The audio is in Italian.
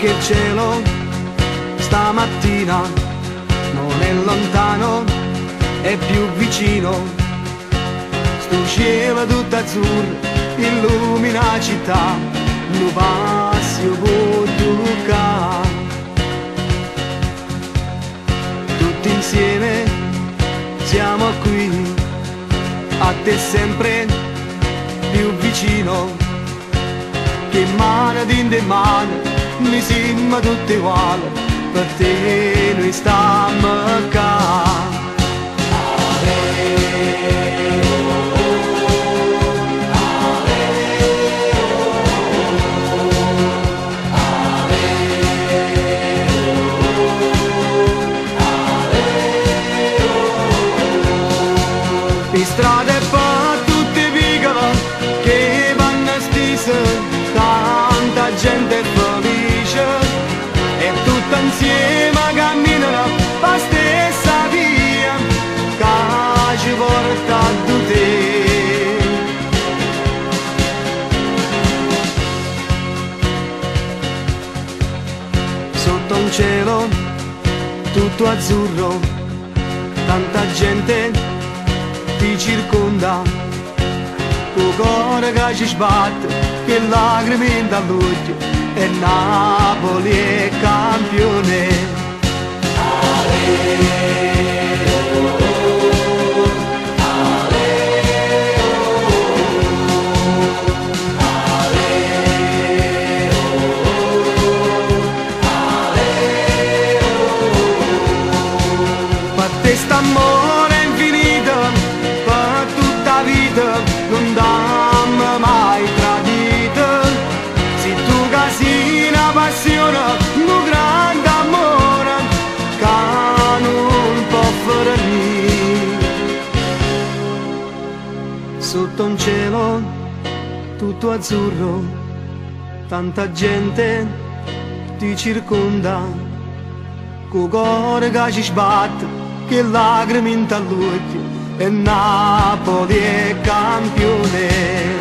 che il cielo stamattina non è lontano, è più vicino. Sto cielo tutto azzurro illumina la città, lo passi Luca. Tutti insieme siamo qui, a te sempre più vicino. Che mano in mano, noi siamo tutti uguali, per te noi stiamo qua. Le strade per tutti piccole che vanno stise, tanta gente felice e tutta insieme camminano la stessa via che ci porta a te. Sotto un cielo tutto azzurro, tanta gente ti circonda, il cuore che ci sbatte, che lacrime dall'occhio, e Napoli è campione. Per te st'amore infinito, per tutta la vita, non dammi mai tradito. Se tu casi una passione, un grande amore, che non può finire. Sotto un cielo tutto azzurro, tanta gente ti circonda, col cuore che ci sbatte, che lacrime in dall'occhio, e Napoli è campione.